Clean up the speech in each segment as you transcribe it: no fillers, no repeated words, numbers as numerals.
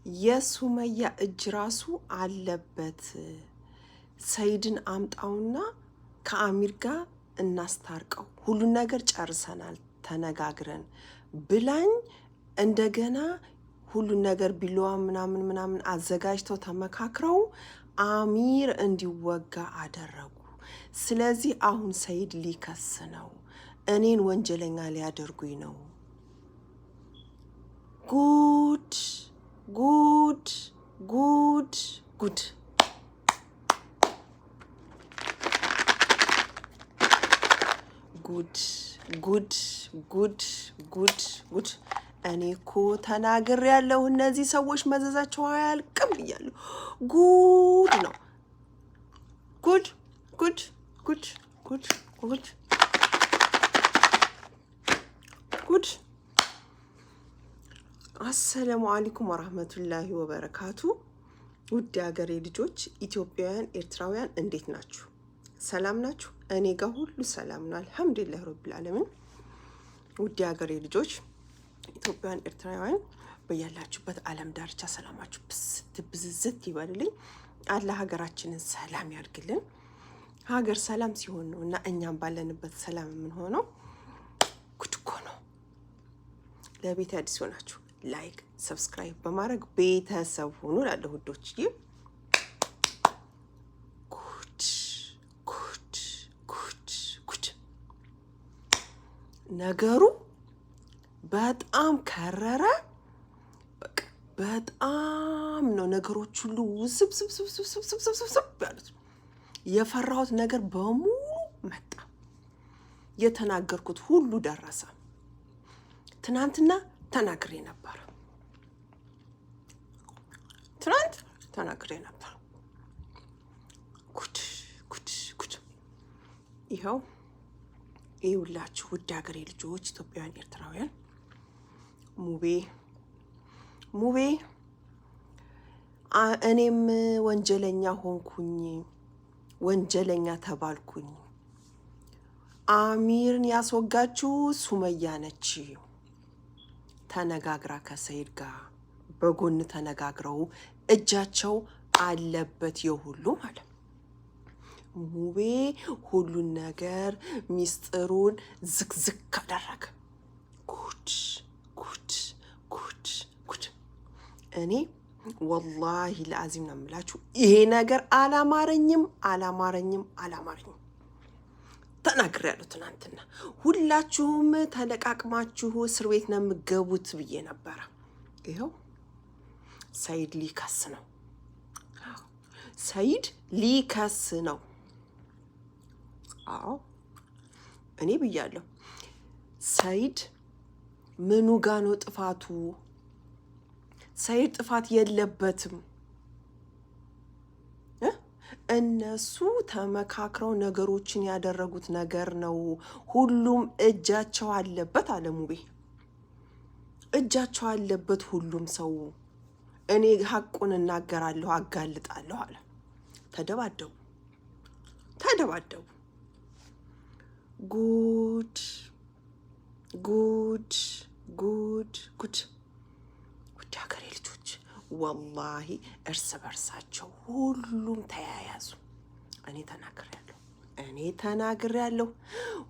የሱመያ እጅ ራሱ አለበት። ሰይድን አምጣውና ከአሚር ጋር እናስታርቀው፣ ሁሉን ነገር ጨርሰናል ተነጋግረን ብላኝ እንደገና ሁሉን ነገር ቢለዋ ምናምን አዘጋጅተው ተመካክረው አሚር እንዲወጋ አደረጉ። ስለዚህ አሁን ሰይድ ሊከስ ነው፣ እኔን ወንጀለኛ ሊያደርጉኝ ነው። ጉድ ጉድ ጉድ ጉድ! ጉድ ጉድ ጉድ ጉድ ጉድ! እኔ እኮ ተናግሬያለሁ፣ እነዚህ ሰዎች መዘዛቸው አያልቅም ብያለሁ። ጉድ ነው። ጉድ ጉድ ጉድ ጉድ ጉድ ጉድ! አሰላሙ አለይኩም ወራህመቱላሂ ወበረካቱ። ውድ ሀገሬ ልጆች ኢትዮጵያውያን፣ ኤርትራውያን እንዴት ናችሁ? ሰላም ናችሁ? እኔ ጋር ሁሉ ሰላም ነው፣ አልሐምዱሊላህ ረብል ዓለሚን። ውድ ሀገሬ ልጆች ኢትዮጵያውያን፣ ኤርትራውያን በያላችሁበት ዓለም ዳርቻ ሰላማችሁ ብዝት ይበልልኝ። አላህ ሀገራችንን ሰላም ያድርግልን። ሀገር ሰላም ሲሆን ነው እና እኛም ባለንበት ሰላም የምንሆነው። ጉድ እኮ ነው። ለቤት አዲስ ሆናችሁ ላይክ ሰብስክራይብ በማድረግ ቤተሰብ ሆኑ ላለ ውዶች። ጉድ ጉድ ጉድ ጉድ! ነገሩ በጣም ከረረ። በቃ በጣም ነው ነገሮች ሁሉ ውስብስብስብስብስብስብስብ ያሉት። የፈራሁት ነገር በሙሉ መጣ። የተናገርኩት ሁሉ ደረሰ። ትናንትና ተናግሬ ነበር። ጉድ ጉድ ጉድ! ይኸው ይኸውላችሁ ውድ ሀገሬ ልጆች ኢትዮጵያውያን፣ ኤርትራውያን ሙቤ እኔም ወንጀለኛ ሆንኩኝ፣ ወንጀለኛ ተባልኩኝ። አሚርን ያስወጋችው ሱመያ ነች። ተነጋግራ ከሰይድ ጋር በጎን ተነጋግረው እጃቸው አለበት የሁሉ ማለት ሙቤ ሁሉን ነገር ሚስጥሩን ዝግዝግ አደረገ። ጉድ ጉድ ጉድ ጉድ! እኔ ወላሂ ለአዚም ነው የምላችሁ፣ ይሄ ነገር አላማረኝም። ተናግሬያለሁ ትናንትና። ሁላችሁም ተለቃቅማችሁ እስር ቤት ነው የምገቡት ብዬ ነበረ። ይኸው ሰይድ ሊከስ ነው። ሰይድ ሊከስ ነው። አዎ እኔ ብያለሁ። ሰይድ ምኑ ጋ ነው ጥፋቱ? ሰይድ ጥፋት የለበትም። እነሱ ተመካክረው ነገሮችን ያደረጉት ነገር ነው። ሁሉም እጃቸው አለበት አለ ሙቤ። እጃቸው አለበት ሁሉም ሰው። እኔ ሀቁን እናገራለሁ፣ አጋልጣለሁ አለ። ተደባደቡ። ጉድ ጉድ ጉድ ጉድ! ውድ ሀገሬ ልጆች ወላሂ እርስ በርሳቸው ሁሉም ተያያዙ። እኔ ተናግሬያለሁ።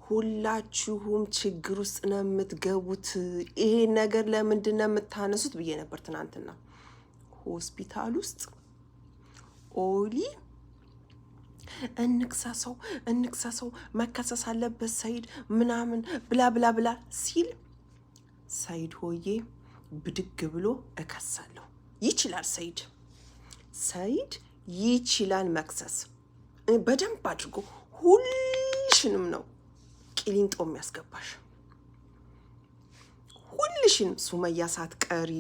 ሁላችሁም ችግር ውስጥ ነው የምትገቡት። ይሄ ነገር ለምንድን ነው የምታነሱት ብዬ ነበር ትናንትና። ሆስፒታል ውስጥ ኦሊ እንክሰሰው መከሰስ አለበት ሰይድ ምናምን ብላ ብላ ብላ ሲል ሰይድ ሆዬ ብድግ ብሎ እከሳለሁ። ይችላል ሰይድ ይችላል መክሰስ በደንብ አድርጎ። ሁልሽንም ነው ቂሊንጦ የሚያስገባሽ፣ ሁልሽንም ሱመያ ሳትቀሪ፣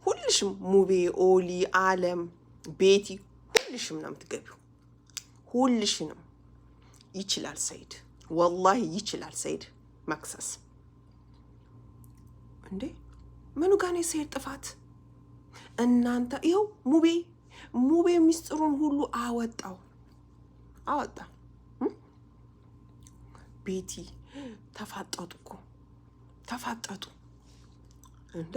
ሁልሽም ሙቤ፣ ኦሊ፣ አለም፣ ቤቲ ሁልሽም ነው የምትገቢው። ሁልሽንም ይችላል ሰይድ፣ ወላሂ ይችላል ሰይድ መክሰስ። እንዴ ምኑ ጋር ነው የሰይድ ጥፋት? እናንተ ይኸው ሙቤ ሚስጥሩን ሁሉ አወጣ። ቤቲ ተፋጠጡ እንዴ!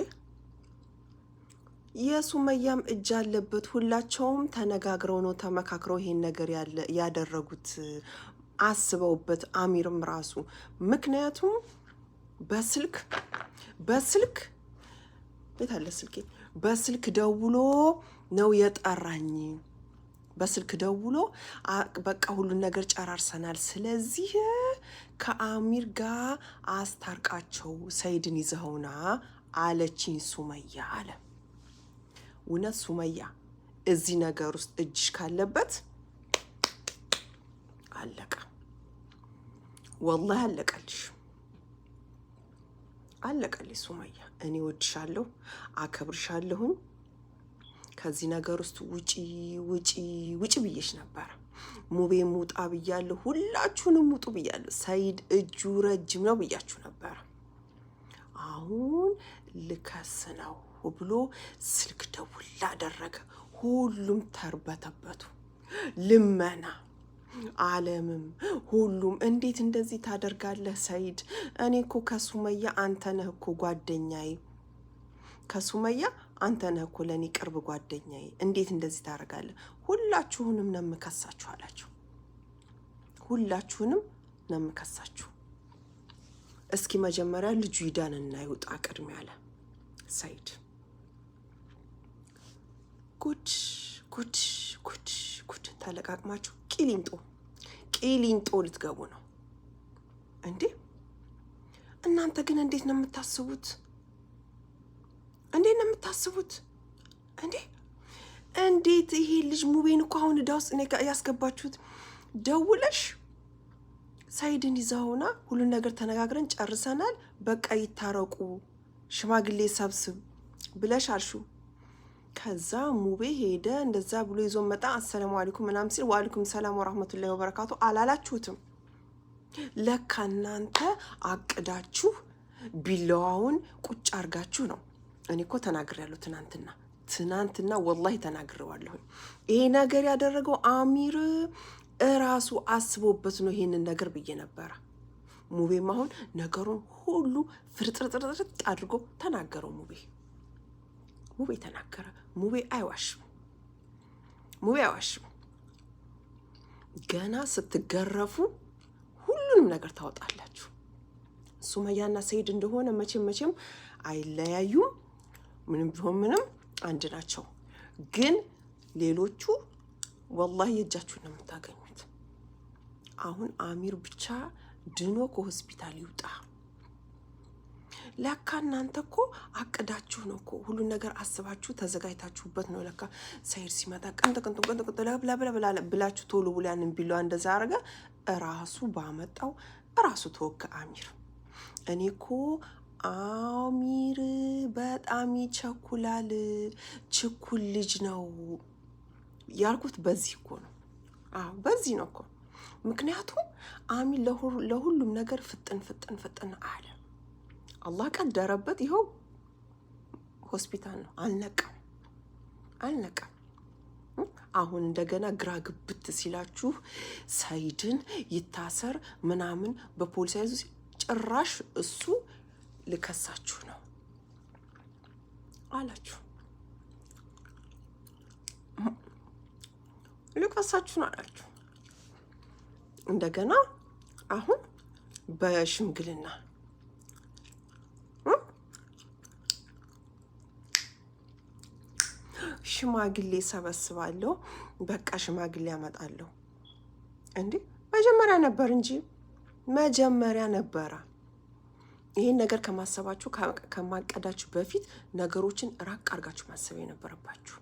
የሱመያም እጅ አለበት። ሁላቸውም ተነጋግረው ነው ተመካክረው ይሄን ነገር ያደረጉት አስበውበት፣ አሚርም ራሱ ምክንያቱም በስልክ ቤት አለ ስልኬ በስልክ ደውሎ ነው የጠራኝ። በስልክ ደውሎ በቃ ሁሉን ነገር ጨራርሰናል፣ ስለዚህ ከአሚር ጋር አስታርቃቸው ሰይድን ይዘውና አለችኝ ሱመያ አለ። እውነት ሱመያ እዚህ ነገር ውስጥ እጅሽ ካለበት አለቀ፣ ወላሂ አለቀልሽ፣ አለቀልሽ ሱመያ። እኔ ወድሻለሁ፣ አከብርሻለሁኝ። ከዚህ ነገር ውስጥ ውጪ ውጪ ውጪ ብዬሽ ነበር። ሙቤም ውጣ ብያለሁ፣ ሁላችሁንም ውጡ ብያለሁ። ሰይድ እጁ ረጅም ነው ብያችሁ ነበር። አሁን ልከስ ነው ብሎ ስልክ ደውል አደረገ። ሁሉም ተርበተበቱ። ልመና ዓለምም ሁሉም እንዴት እንደዚህ ታደርጋለህ ሰይድ? እኔ እኮ ከሱመያ አንተ ነህ እኮ ጓደኛዬ፣ ከሱመያ አንተ ነህ እኮ ለእኔ ቅርብ ጓደኛዬ፣ እንዴት እንደዚህ ታደርጋለህ? ሁላችሁንም ነው የምከሳችሁ አላችሁ። ሁላችሁንም ነው የምከሳችሁ። እስኪ መጀመሪያ ልጁ ይዳንና ይውጣ ቅድሚያ አለ ሰይድ። ጉድ ጉድ ጉድ ጉድ! ተለቃቅማችሁ ቂሊንጦ ልትገቡ ነው እንዴ? እናንተ ግን እንዴት ነው የምታስቡት? እንዴት ነው የምታስቡት እንዴ? እንዴት ይሄ ልጅ ሙቤን እኮ አሁን ዕዳ ውስጥ ያስገባችሁት። ደውለሽ ሰይድን ይዘውና ሁሉን ነገር ተነጋግረን ጨርሰናል፣ በቃ ይታረቁ፣ ሽማግሌ ሰብስብ ብለሽ አልሹ። ከዛ ሙቤ ሄደ እንደዛ ብሎ ይዞ መጣ። አሰላሙ አለይኩም ምናምን ሲል ወአለይኩም ሰላም ወራህመቱላሂ ወበረካቱ አላላችሁትም። ለካ እናንተ አቅዳችሁ ቢላዋውን ቁጭ አርጋችሁ ነው። እኔ እኮ ተናግሬያለሁ ትናንትና ወላሂ ተናግሬዋለሁ። ይሄ ነገር ያደረገው አሚር እራሱ አስቦበት ነው ይሄንን ነገር ብዬ ነበረ። ሙቤም አሁን ነገሩን ሁሉ ፍርጥርጥርጥ አድርጎ ተናገረው። ሙቤ ተናገረ። ሙቤ አይዋሽም። ገና ስትገረፉ ሁሉንም ነገር ታወጣላችሁ። ሱመያና ሰይድ እንደሆነ መቼም አይለያዩም። ምንም ቢሆን ምንም አንድ ናቸው። ግን ሌሎቹ ወላሂ የእጃችሁን ነው የምታገኙት። አሁን አሚር ብቻ ድኖ ከሆስፒታል ይውጣ። ለካ እናንተ እኮ አቅዳችሁ ነው እኮ ሁሉን ነገር አስባችሁ ተዘጋጅታችሁበት ነው። ለካ ሰይድ ሲመጣ ቅንጥ ብላችሁ ቶሎ ብሎ ያንን ቢሏ እንደዛ አረገ። እራሱ ባመጣው እራሱ ተወከ አሚር። እኔ እኮ አሚር በጣም ይቸኩላል፣ ችኩል ልጅ ነው ያልኩት በዚህ እኮ ነው። በዚህ ነው እኮ። ምክንያቱም አሚር ለሁሉም ነገር ፍጥን አለ። አላህ ቀደረበት። ይኸው ሆስፒታል ነው። አልነቃም። አሁን እንደገና ግራ ግብት ሲላችሁ ሰይድን ይታሰር ምናምን በፖሊስ አይዙ ጭራሽ እሱ ልከሳችሁ ነው አላችሁ። ልከሳችሁ ነው አላችሁ። እንደገና አሁን በሽምግልና ሽማግሌ ሰበስባለሁ፣ በቃ ሽማግሌ ያመጣለሁ። እንዴ መጀመሪያ ነበረ። ይሄን ነገር ከማሰባችሁ ከማቀዳችሁ በፊት ነገሮችን ራቅ አድርጋችሁ ማሰብ የነበረባችሁ።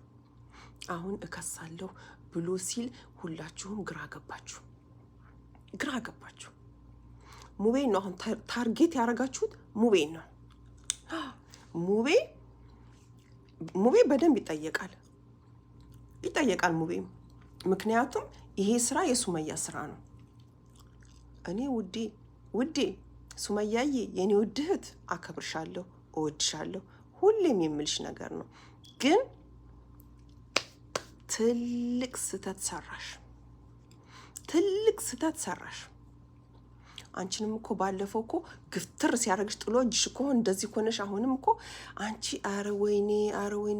አሁን እከሳለሁ ብሎ ሲል ሁላችሁም ግራ ገባችሁ። ሙቤን ነው አሁን ታርጌት ያደረጋችሁት። ሙቤን ነው። ሙቤ በደንብ ይጠየቃል ሙቤም። ምክንያቱም ይሄ ስራ የሱመያ ስራ ነው። እኔ ውዴ ሱመያዬ፣ የኔ ውድ እህት አከብርሻለሁ፣ እወድሻለሁ፣ ሁሌም የምልሽ ነገር ነው። ግን ትልቅ ስህተት ሰራሽ። አንቺንም እኮ ባለፈው እኮ ግፍትር ሲያደርግሽ ጥሎ እጅሽ እኮ እንደዚህ ሆነሽ አሁንም እኮ አንቺ አረ ወይኔ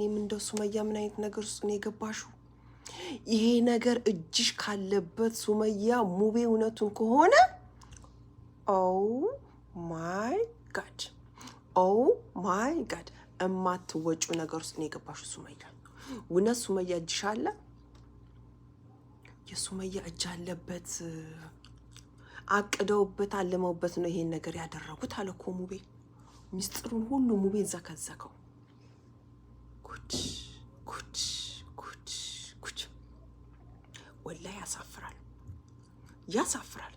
ምን እንደው ሱመያ ምን አይነት ነገር ውስጥ ነው የገባሽው? ይሄ ነገር እጅሽ ካለበት ሱመያ ሙቤ እውነቱን ከሆነ ኦ ማይ ጋድ እማትወጩ ነገር ውስጥ ነው የገባሽው ሱመያ። እውነት ሱመያ እጅሽ አለ? የሱመያ እጅ አለበት። አቅደውበት አለመውበት ነው ይሄን ነገር ያደረጉት አለ እኮ ሙቤ። ሚስጥሩን ሁሉ ሙቤ ዘከዘከው። ጉድ ወላሂ ያሳፍራል።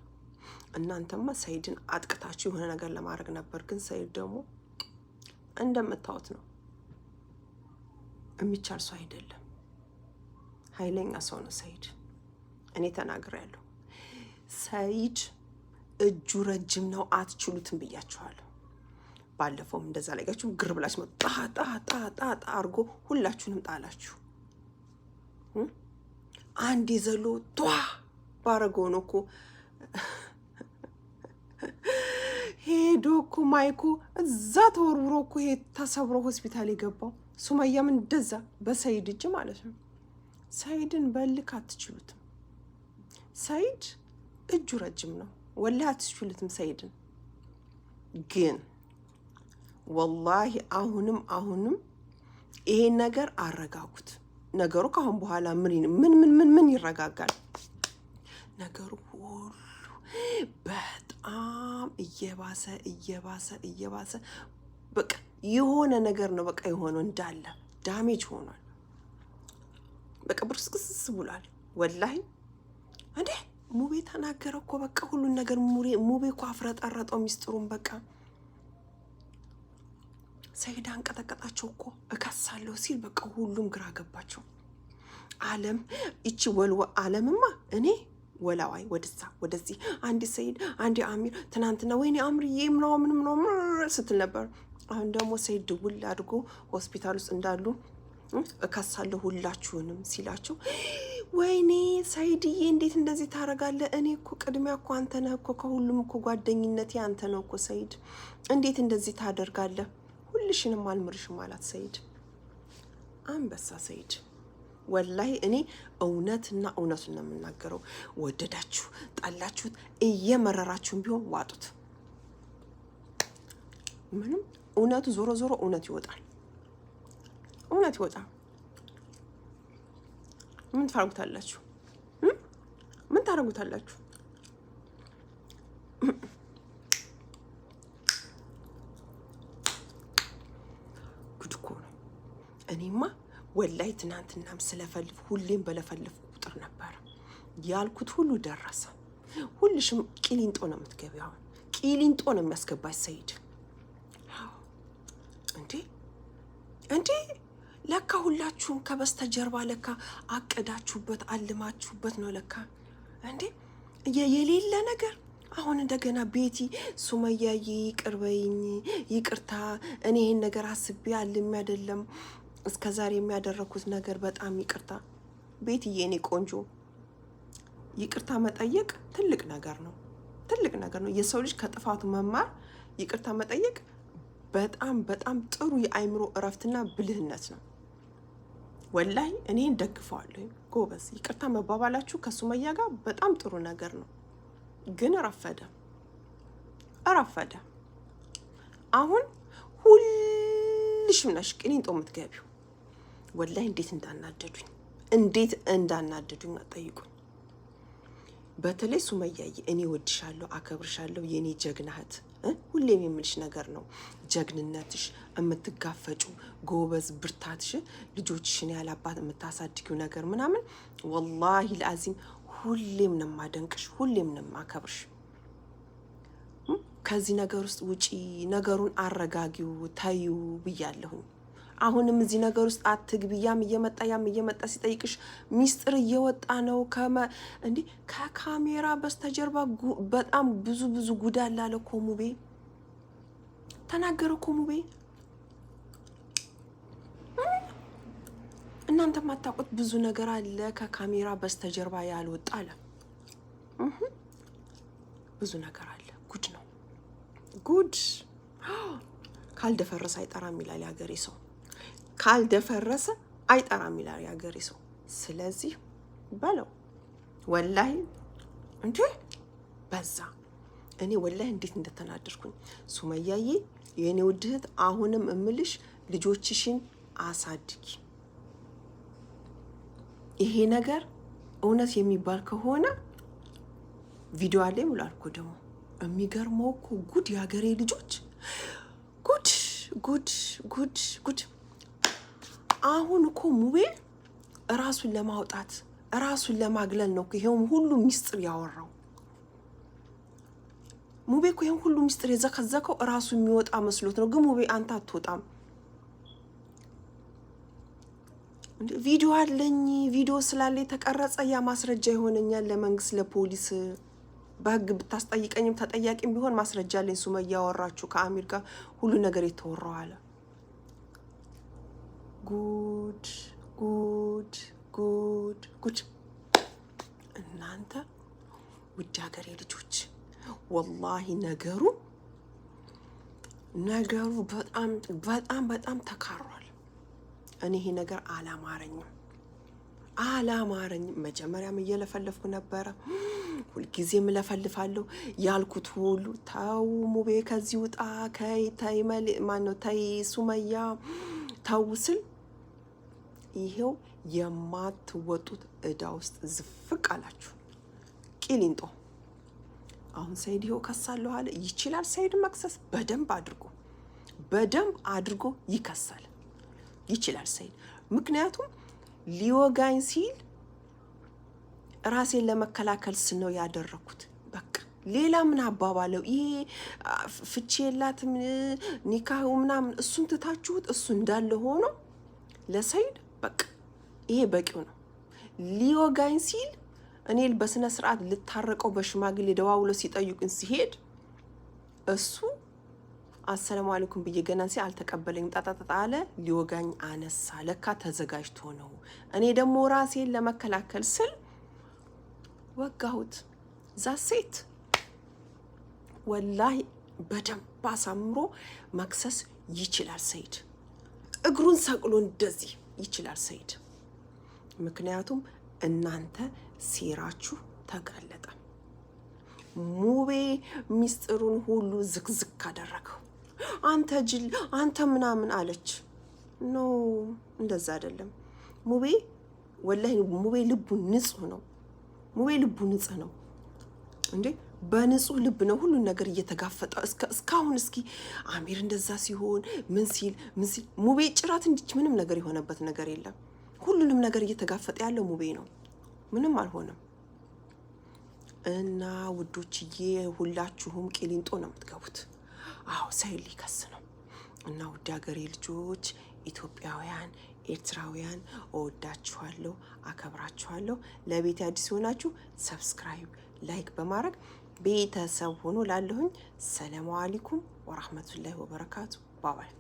እናንተማ ሰይድን አጥቅታችሁ የሆነ ነገር ለማድረግ ነበር፣ ግን ሰይድ ደግሞ እንደምታዩት ነው። የሚቻል ሰው አይደለም። ኃይለኛ ሰው ነው ሰይድ። እኔ ተናግሬያለሁ። ሰይድ እጁ ረጅም ነው፣ አትችሉትም ብያችኋለሁ። ባለፈውም እንደዛ ላይጋችሁ ግር ብላችሁ ጣ አርጎ ሁላችሁንም ጣላችሁ። አንድ ዘሎ ቷ ባረገው ነው እኮ ሄዶ እኮ ማይኮ እዛ ተወርውሮ እኮ ተሰብሮ ሆስፒታል የገባው። ሱመያም እንደዛ በሰይድ እጅ ማለት ነው። ሰይድን በልክ አትችሉትም። ሰይድ እጁ ረጅም ነው፣ ወላሂ አትችሉትም ሰይድን። ግን ወላሂ አሁንም ይሄን ነገር አረጋጉት። ነገሩ ካሁን በኋላ ምን ይረጋጋል? ነገሩ ሁሉ በጣም እየባሰ በቃ የሆነ ነገር ነው። በቃ የሆነው እንዳለ ዳሜጅ ሆኗል። በቃ ብርስክስስ ብሏል። ወላሂ እንዴ ሙቤ ተናገረ እኮ በቃ ሁሉን ነገር ሙቤ እኮ አፍረጠረጠው ሚስጥሩን። በቃ ሰይድ አንቀጠቀጣቸው እኮ እከሳለሁ ሲል በቃ ሁሉም ግራ ገባቸው። አለም እቺ አለምማ እኔ ወላዋይ ወደዛ ወደዚህ አንዲ ሰይድ አንዲ አሚር ትናንትና ወይኔ አምርዬ ምንም ነው ስትል ነበር። አሁን ደግሞ ሰይድ ድውል አድርጎ ሆስፒታል ውስጥ እንዳሉ እከሳለሁ ሁላችሁንም ሲላቸው ወይኔ ሰይድዬ እንዴት እንደዚህ ታረጋለህ? እኔ እኮ ቅድሚያ እኮ አንተ ነህ እኮ፣ ከሁሉም እኮ ጓደኝነቴ አንተ ነው እኮ ሰይድ፣ እንዴት እንደዚህ ታደርጋለህ? ሁልሽንም አልምርሽም አላት ሰይድ። አንበሳ ሰይድ። ወላሂ እኔ እውነትና እውነቱን ነው የምናገረው። ወደዳችሁ ጠላችሁት፣ እየመረራችሁም ቢሆን ዋጡት። ምንም እውነቱ ዞሮ እውነት ይወጣል። ምን ታረጉታላችሁ? ጉድ እኮ ነው። እኔማ ወላይ ትናንትናም ስለፈልፍ ሁሌም በለፈልፍ ቁጥር ነበር ያልኩት ሁሉ ደረሰ። ሁልሽም ቂሊንጦ ነው የምትገቢው። አሁን ቂሊንጦ ነው የሚያስገባሽ ሰይድ። እንዴ ለካ ሁላችሁም ከበስተጀርባ ለካ አቀዳችሁበት አልማችሁበት ነው ለካ። እንዴ የሌለ ነገር አሁን እንደገና ቤቲ ሱመያዬ ይቅርበይኝ፣ ይቅርታ እኔ ይሄን ነገር አስቤ አልም አይደለም እስከዛሬ የሚያደረኩት ነገር በጣም ይቅርታ። ቤትዬ እኔ ቆንጆ ይቅርታ መጠየቅ ትልቅ ነገር ነው። የሰው ልጅ ከጥፋቱ መማር ይቅርታ መጠየቅ በጣም ጥሩ የአይምሮ እረፍትና ብልህነት ነው። ወላይ እኔ እንደግፈዋለሁ። ጎበዝ ይቅርታ መባባላችሁ ከሱመያ ጋር በጣም ጥሩ ነገር ነው። ግን ረፈደ። አሁን ሁልሽም ነሽ ቂሊንጦ የምትገቢው። ወላይ እንዴት እንዳናደዱኝ አጠይቁኝ። በተለይ ሱመያዬ እኔ ወድሻለሁ፣ አከብርሻለሁ የኔ ጀግና እህት። ሁሌም የምልሽ ነገር ነው ጀግንነትሽ፣ የምትጋፈጩ ጎበዝ ብርታትሽ፣ ልጆችሽን ያላባት የምታሳድጊው ነገር ምናምን ወላሂ ለአዚም ሁሌም ነው የማደንቅሽ፣ ሁሌም ነው የማከብርሽ። ከዚህ ነገር ውስጥ ውጪ፣ ነገሩን አረጋጊው፣ ታዩ ብያለሁኝ። አሁንም እዚህ ነገር ውስጥ አትግቢ። ያም እየመጣ ሲጠይቅሽ ሚስጥር እየወጣ ነው እንዴ ከካሜራ በስተጀርባ በጣም ብዙ ጉዳይ አለ እኮ ሙቤ ተናገረ እኮ ሙቤ። እናንተ ማታውቁት ብዙ ነገር አለ ከካሜራ በስተጀርባ ያልወጣ አለ። ብዙ ነገር አለ። ጉድ! ካልደፈረሰ አይጠራም ይላል የሀገሬ ሰው። ካልደፈረሰ አይጠራም ይላል የሀገሬ ሰው። ስለዚህ በለው ወላሂ እንዴ በዛ። እኔ ወላሂ እንዴት እንደተናደርኩኝ ሱመያዬ፣ የኔ ውድ እህት፣ አሁንም እምልሽ ልጆችሽን አሳድጊ። ይሄ ነገር እውነት የሚባል ከሆነ ቪዲዮ አለ ይሙላል እኮ። ደግሞ የሚገርመው እኮ ጉድ የሀገሬ ልጆች ጉድ ጉድ ጉድ ጉድ። አሁን እኮ ሙቤ ራሱን ለማውጣት ራሱን ለማግለል ነው ይሄም ሁሉ ሚስጥር ያወራው። ሙቤ እኮ ይሄን ሁሉ ሚስጥር የዘከዘከው ራሱ የሚወጣ መስሎት ነው። ግን ሙቤ አንተ አትወጣም። ቪዲዮ አለኝ፣ ቪዲዮ ስላለ የተቀረጸ ያ ማስረጃ ይሆነኛል ለመንግስት ለፖሊስ። በህግ ብታስጠይቀኝም ተጠያቂም ቢሆን ማስረጃ አለኝ። ሱመያ ያወራችሁ ከአሚር ጋር ሁሉ ነገር የተወራው አለ። ጉድ ጉድ ጉድ ጉድ። እናንተ ውድ ሀገሬ ልጆች ወላሂ ነገሩ በጣም በጣም በጣም ተካሯል። እኔ ይሄ ነገር አላማረኝም። መጀመሪያም እየለፈለፍኩ ነበረ፣ ሁልጊዜም እለፈልፋለሁ ያልኩት ሁሉ ተው ሙቤ ከዚህ ውጣ፣ ተይ ሱመያ ተው ስል ይሄው የማትወጡት እዳ ውስጥ ዝፍቅ አላችሁ። ቂሊንጦ አሁን ሰይድ ይሄው ከሳለሁ አለ። ይችላል ሰይድ መክሰስ በደንብ አድርጎ ይከሳል። ይችላል ሰይድ። ምክንያቱም ሊወጋኝ ሲል ራሴን ለመከላከል ነው ያደረኩት። በቃ ሌላ ምን አባባለው? ይሄ ፍቺ የላትም ኒካሁ ምናምን እሱን ትታችሁት እሱ እንዳለ ሆኖ ለሰይድ በቃ ይሄ በቂው ነው። ሊወጋኝ ሲል እኔ በስነ ስርዓት ልታረቀው በሽማግሌ ደዋውሎ ሲጠይቁኝ ሲሄድ እሱ አሰላሙ አለይኩም ብዬ ገና ሲል አልተቀበለኝም። ጣጣጣ አለ። ሊወጋኝ አነሳ። ለካ ተዘጋጅቶ ነው። እኔ ደግሞ ራሴን ለመከላከል ስል ወጋሁት። ዛሴት ወላሂ በደንብ አሳምሮ መክሰስ ይችላል ሰይድ። እግሩን ሰቅሎ እንደዚህ ይችላል ሰይድ። ምክንያቱም እናንተ ሴራችሁ ተጋለጠ። ሙቤ ሚስጥሩን ሁሉ ዝክዝክ አደረገው። አንተ ጅል አንተ ምናምን አለች። ኖ እንደዛ አይደለም። ሙቤ ወላሂ ሙቤ ልቡ ንጹህ ነው። ሙቤ ልቡ ንጹህ ነው እንዴ! በንጹህ ልብ ነው ሁሉን ነገር እየተጋፈጠ እስካሁን። እስኪ አሚር እንደዛ ሲሆን ምን ሲል ሙቤ ጭራት እንዲች ምንም ነገር የሆነበት ነገር የለም። ሁሉንም ነገር እየተጋፈጠ ያለው ሙቤ ነው። ምንም አልሆነም። እና ውዶችዬ ሁላችሁም ቂሊንጦ ነው የምትገቡት። አዎ ሰይድ ሊከስ ነው። እና ውድ ሀገሬ ልጆች ኢትዮጵያውያን፣ ኤርትራውያን እወዳችኋለሁ፣ አከብራችኋለሁ። ለቤት አዲስ ሆናችሁ ሰብስክራይብ፣ ላይክ በማድረግ ቤተሰብ ሆኖ ላለሁኝ። ሰላም አለይኩም ወራህመቱላሂ ወበረካቱ። ባባይ